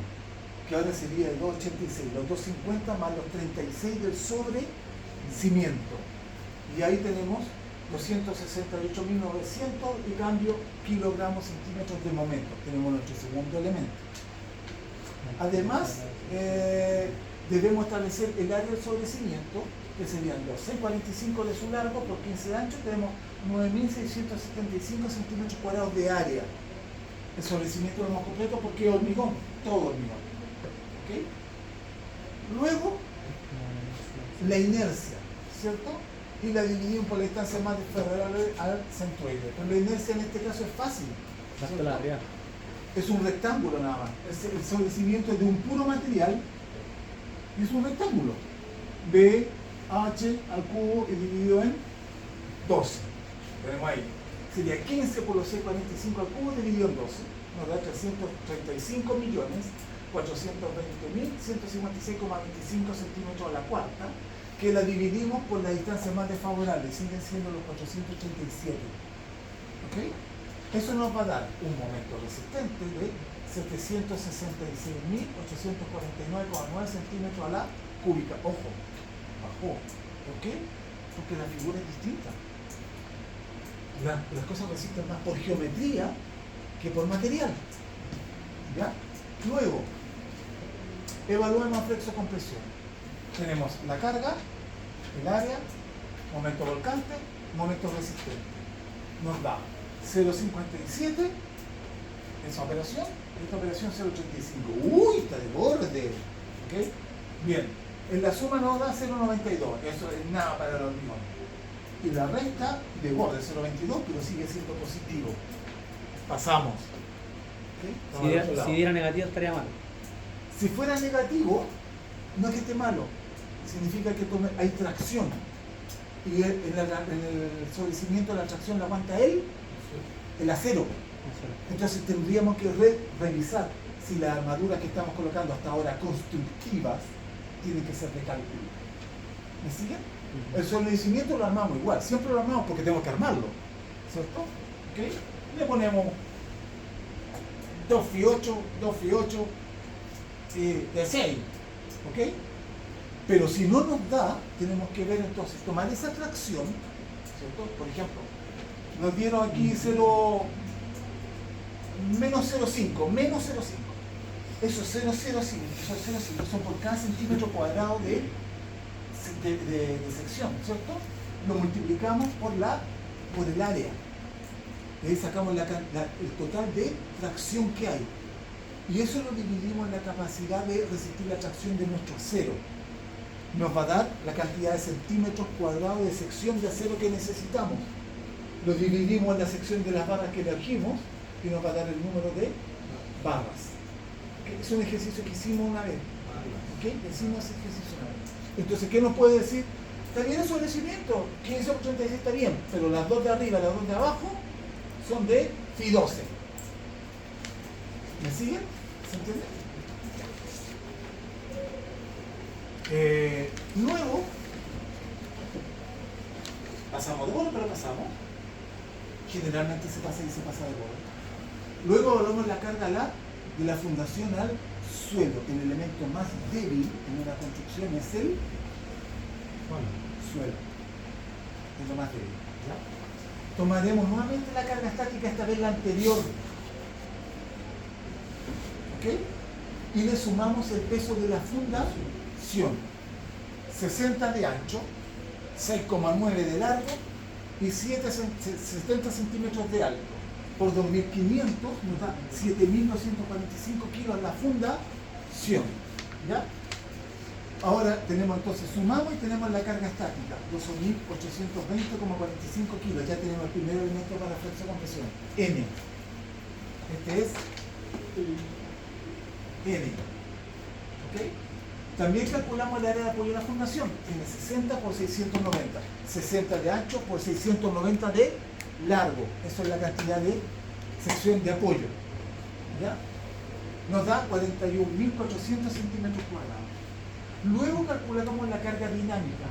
que ahora sería el 286, los 250 más los 36 del sobre cimiento. Y ahí tenemos 268.900 y cambio kilogramos centímetros de momento. Tenemos nuestro segundo elemento. Además, debemos establecer el área del sobrecimiento, que serían los 645 de su largo por 15 de ancho. Tenemos 9.675 centímetros cuadrados de área. El sobrecimiento lo hemos completo porque es hormigón, todo hormigón. ¿Okay? Luego, la inercia, ¿cierto? Y la dividimos por la distancia más desfavorable al centroide. Pero la inercia en este caso es fácil. Basta la área. Es un rectángulo nada más. El sobrecimiento es de un puro material y es un rectángulo. B, H al cubo y dividido en 12. Tenemos ahí. Sería 15 por los 645 al cubo dividido en 12. Nos da 335.420.156,25 centímetros a la cuarta, que la dividimos por la distancia más desfavorable, siguen siendo los 487. ¿Ok? Eso nos va a dar un momento resistente de 766.849,9 centímetros a la cúbica. Ojo, bajó. ¿Por qué? Porque la figura es distinta. Las cosas resisten más por geometría que por material. ¿Ya? Luego, evaluemos flexo-compresión. Tenemos la carga, el área, momento volcante, momento resistente. Nos da 0,57 esa operación, esta operación 0,85. ¡Uy! Está de borde. ¿Okay? Bien, en la suma nos da 0,92. Eso es nada para el hormigón. Y la resta de borde 0,22, pero sigue siendo positivo. Pasamos. ¿Okay? Si diera negativo estaría mal. Si fuera negativo, no es que esté malo, significa que hay tracción. Y en el sobrecimiento de la tracción la aguanta el acero. Entonces tendríamos que revisar si las armaduras que estamos colocando hasta ahora constructivas tienen que ser de cálculo. ¿Me siguen? El sobrecimiento lo armamos igual, siempre lo armamos porque tenemos que armarlo, ¿cierto? ¿Okay? Le ponemos 2 Fi 8 de 6, ¿ok? Pero si no nos da, tenemos que ver entonces, tomar esa tracción, ¿cierto? Por ejemplo, nos dieron aquí menos 0,5, esos 0,05 son por cada centímetro cuadrado de sección, ¿cierto? Lo multiplicamos por el área. De ahí sacamos el total de tracción que hay. Y eso lo dividimos en la capacidad de resistir la tracción de nuestro acero. Nos va a dar la cantidad de centímetros cuadrados de sección de acero que necesitamos. Lo dividimos en la sección de las barras que elegimos y nos va a dar el número de barras. ¿Okay? Es un ejercicio que hicimos una vez. ¿Okay? Hicimos ese ejercicio una vez. Entonces, ¿qué nos puede decir? Está bien el sobrecimiento, 15 por 36 está bien, pero las dos de arriba y las dos de abajo son de Fi 12. ¿Me siguen? ¿Se entiende? Luego, pasamos de borde, pero pasamos. Generalmente se pasa y se pasa de borde. Luego evaluamos la carga de la fundación al suelo. El elemento más débil en una construcción es el suelo. Es lo más débil. ¿Ya? Tomaremos nuevamente la carga estática, esta vez la anterior. ¿Ok? Y le sumamos el peso de la fundación. 60 de ancho, 6,9 de largo y 70 centímetros de alto. Por 2.500 nos da 7.245 kilos la fundación. ¿Ya? Ahora tenemos entonces, sumamos y tenemos la carga estática, 12.820,45 kilos. Ya tenemos el primer elemento para flexo compresión, N. Este es N. ¿Ok? También calculamos el área de apoyo de la fundación. Tiene 60 por 690. 60 de ancho por 690 de largo. Eso es la cantidad de sección de apoyo. ¿Ya? Nos da 41.400 centímetros cuadrados. Luego calculamos la carga dinámica.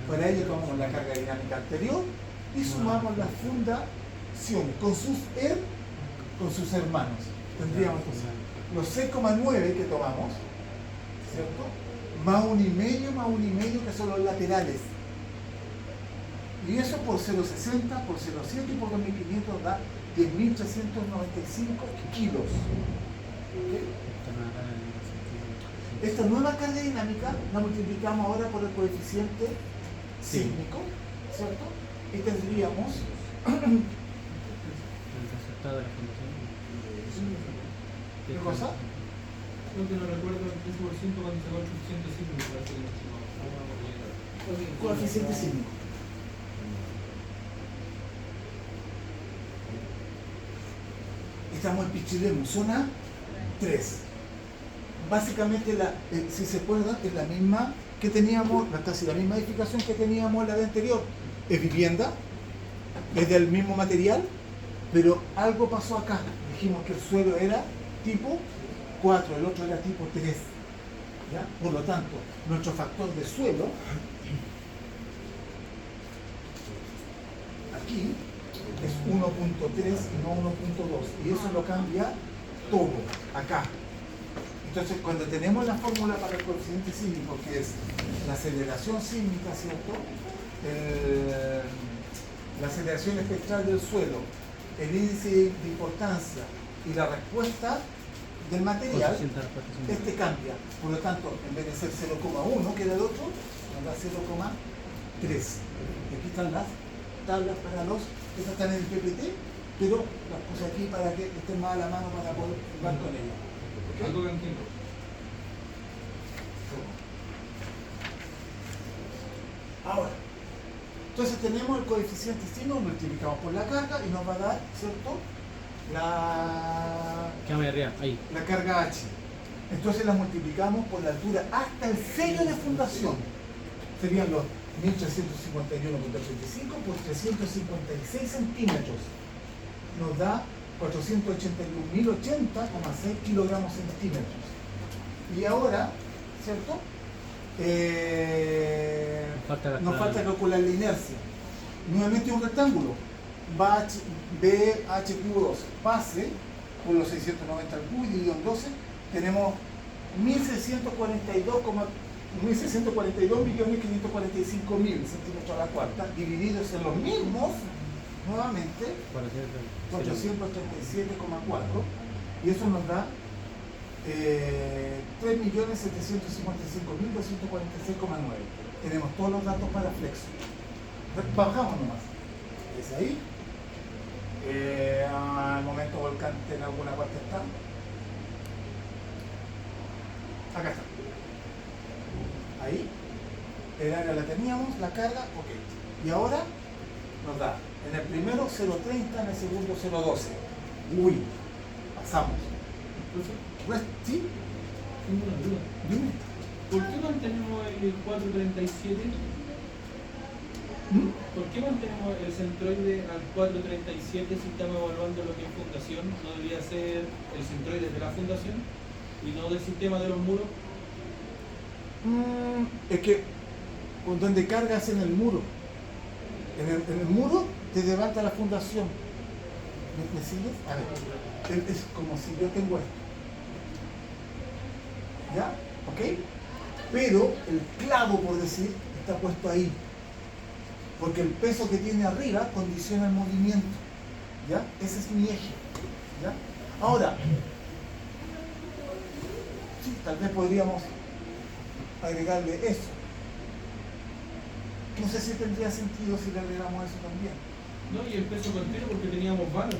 Para ello tomamos la carga dinámica anterior y sumamos las fundaciones con sus hermanos. Tendríamos entonces los 6,9 que tomamos, ¿cierto? Más 1,5 que son los laterales. Y eso por 0,60, por 0,7 y por 2.500 da 10.395 kilos. ¿Okay? Esta nueva carga dinámica la multiplicamos ahora por el coeficiente sísmico, ¿cierto? Y tendríamos El resultado de la fundación. ¿qué cosa? Creo que no recuerdo el 13% cuando sacó el coeficiente sísmico, parece que no se Coeficiente sísmico. Estamos en Pichilemu, zona 3. Básicamente, si se acuerdan, es la misma que teníamos, casi la misma edificación que teníamos la vez anterior. Es vivienda, es del mismo material, pero algo pasó acá. Dijimos que el suelo era tipo 4, el otro era tipo 3. ¿Ya? Por lo tanto, nuestro factor de suelo aquí es 1.3 y no 1.2, y eso lo cambia todo acá. Entonces, cuando tenemos la fórmula para el coeficiente sísmico, que es la aceleración sísmica, ¿cierto? La aceleración espectral del suelo, el índice de importancia y la respuesta del material, este cambia. Por lo tanto, en vez de ser 0,1, que era el otro, nos da 0,3. Y aquí están las tablas para estas están en el PPT, pero las puse aquí para que estén más a la mano para poder jugar con ellas. ¿Okay? Algo que entiendo. Ahora, entonces tenemos el coeficiente sísmico, multiplicamos por la carga y nos va a dar, ¿cierto? Quédame arriba, ahí. La carga H. Entonces la multiplicamos por la altura hasta el sello de fundación. Serían los 1.351,35 por 356 centímetros. Nos da 481.080,6 kilogramos centímetros. Y ahora, ¿cierto? Nos falta calcular la inercia. Nuevamente un rectángulo. BH cubo 12. Base por los 690 al cubo y dividido en 12. Tenemos 1.642.545.000 centímetros a la cuarta, divididos en los mismos, nuevamente, 437,4, y eso nos da 3.755.246,9. Tenemos todos los datos para flexo. Bajamos nomás. Es ahí. Al momento volcante en alguna parte está. Acá está. Ahí. El área la teníamos, la carga, ok. Y ahora nos da en el primero 0.30, en el segundo 0.12. Uy, pasamos. ¿Sí? Tengo una duda. Dime. ¿Por qué mantenemos el 437? ¿Por qué mantenemos el centroide al 437 si estamos evaluando lo que es fundación? ¿No debería ser el centroide de la fundación y no del sistema de los muros? Es que donde cargas en el muro. En el muro te levanta la fundación. ¿Me sigues? A ver, es como si yo tengo esto. ¿Ya? ¿Ok? Pero el clavo, por decir, está puesto ahí. Porque el peso que tiene arriba condiciona el movimiento. ¿Ya? Ese es mi eje. ¿Ya? Ahora, sí, tal vez podríamos agregarle eso. No sé si tendría sentido si le agregamos eso también. No, y el peso continuo porque teníamos vanos.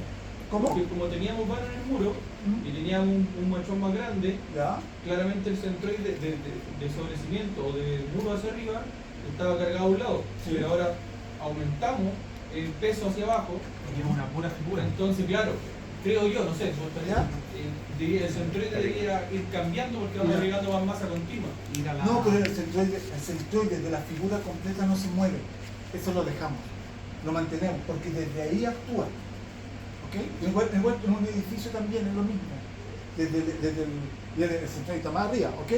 ¿Cómo? Porque como teníamos vano en el muro y teníamos un machón más grande, ¿Ya? claramente el centroide de sobrecimiento o de muro hacia arriba estaba cargado a un lado. Sí. Pero ahora aumentamos el peso hacia abajo. Y es una pura figura. Entonces, claro, creo yo, no sé, ¿Ya? el centroide debería ir cambiando porque vamos Ya. agregando más masa continua. Ir a la... No, pero el centroide de la figura completa no se mueve. Eso lo dejamos. Lo mantenemos, porque desde ahí actúa. ¿Ok? Igual en un edificio también es lo mismo. Desde el centroide está más arriba, ¿ok?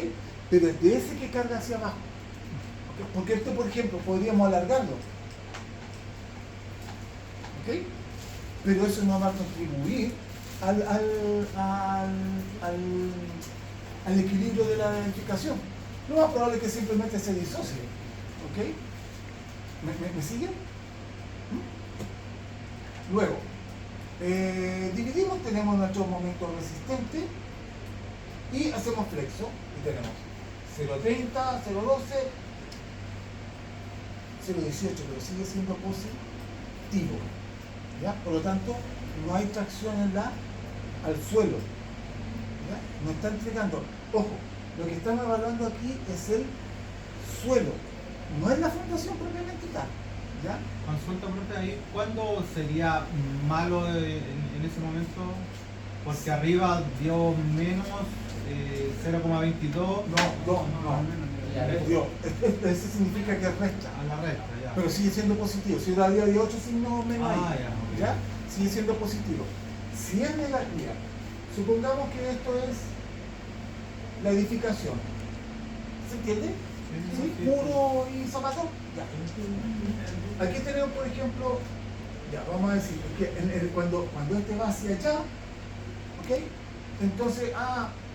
Pero desde ese que carga hacia abajo. ¿Ok? Porque esto, por ejemplo, podríamos alargarlo. ¿Ok? Pero eso no va a contribuir al equilibrio de la edificación. Lo más probable es que simplemente se disocie. ¿Ok? ¿Me siguen? ¿Mm? Luego, dividimos, tenemos nuestro momento resistente y hacemos flexo y tenemos 0.30, 0.12, 0.18, pero sigue siendo positivo. ¿Ya? Por lo tanto, no hay tracción al suelo. ¿Ya? No está entregando. Ojo, lo que estamos evaluando aquí es el suelo, no es la fundación propiamente tal. ¿Ya? Consulta, profe, ahí, ¿cuándo sería malo en ese momento? Porque arriba dio menos 0,22. No. Dios, eso significa que resta. A la recta, ya. Pero sigue siendo positivo. Si era día de 8 signos menos ahí, Ah, ya, ok. ¿ya? Sigue siendo positivo. Si es negativa, supongamos que esto es la edificación. ¿Se entiende? ¿Sí? Muro y zapato. Ya. Aquí tenemos, por ejemplo, ya, vamos a decir, que cuando este va hacia allá, ¿ok? Entonces,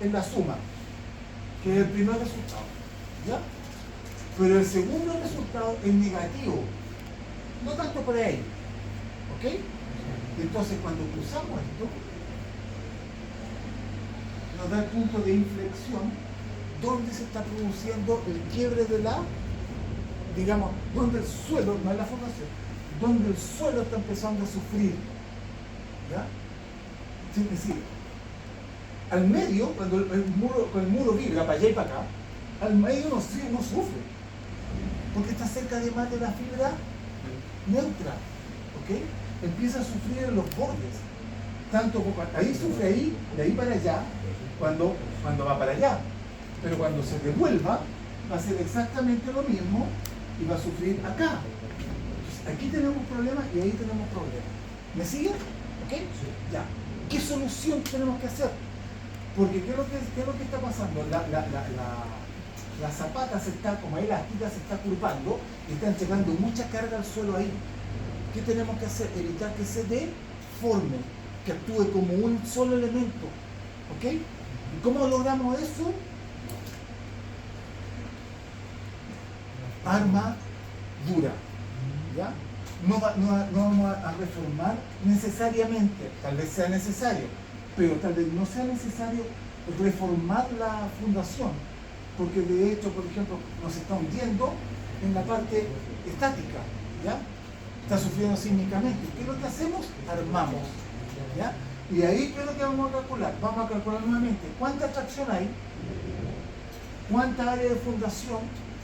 es la suma, que es el primer resultado. ¿Ya? Pero el segundo resultado es negativo, no tanto por ahí, ¿ok? Entonces cuando cruzamos esto, nos da el punto de inflexión donde se está produciendo el quiebre de digamos, donde el suelo, no es la formación, donde el suelo está empezando a sufrir, ¿ya? Es decir, al medio, cuando el muro vibra para allá y para acá, al medio no sufre, porque está cerca además de la fibra neutra, ¿ok? Empieza a sufrir en los bordes, tanto ahí sufre ahí, de ahí para allá, cuando va para allá, pero cuando se devuelva va a ser exactamente lo mismo y va a sufrir acá. Entonces, aquí tenemos problemas y ahí tenemos problemas. ¿Me siguen? ¿Ok? Ya. ¿Qué solución tenemos que hacer? Porque ¿qué es lo que está pasando? La zapata se está, como elástica, se está curvando y está entregando mucha carga al suelo ahí. ¿Qué tenemos que hacer? Evitar que se deforme, que actúe como un solo elemento. ¿Ok? ¿Y cómo logramos eso? Armadura. ¿Ya? No vamos a reformar necesariamente, tal vez sea necesario, pero tal vez no sea necesario reformar la fundación, porque de hecho, por ejemplo, nos está hundiendo en la parte estática, ¿ya? Está sufriendo sísmicamente. ¿Qué es lo que hacemos? Armamos, ¿ya? Y ahí, ¿qué es lo que vamos a calcular? Vamos a calcular nuevamente cuánta tracción hay, cuánta área de fundación.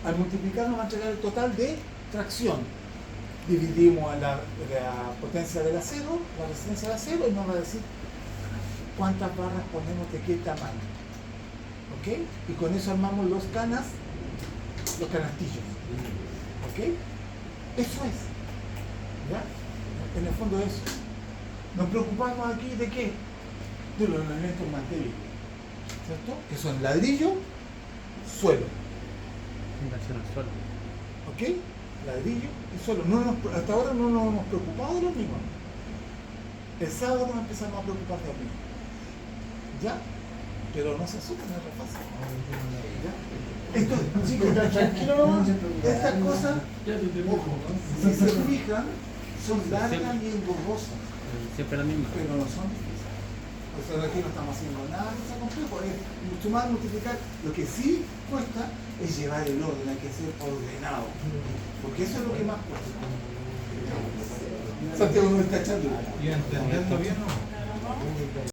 Al multiplicar nos va a entregar el total de tracción. Dividimos a la potencia del acero, la resistencia del acero, y nos va a decir cuántas barras ponemos de qué tamaño. ¿Ok? Y con eso armamos los canastillos. ¿Ok? Eso es. ¿Ya? En el fondo eso. Nos preocupamos aquí de qué? De los elementos más débiles. ¿Cierto? Que son ladrillo, suelo. Inversión al suelo. ¿Ok? Ladrillo y suelo. Hasta ahora no nos hemos preocupado de los mismos. El sábado nos empezamos a preocupar de los mismos. ¿Ya? Pero no se asusten, es re fácil. ¿Ya? Esto, chicos, tranquilo nomás. Estas cosas, ojo, si se fijan, son largas y engorrosas, Siempre la misma. pero no son difíciles. O sea, aquí no estamos haciendo nada que sea complejo, es mucho más multiplicar. Lo que sí cuesta es llevar el orden, hay que ser ordenado, porque eso es lo que más cuesta. Santiago no está echando. ¿Y entenderlo bien o no? ¿no?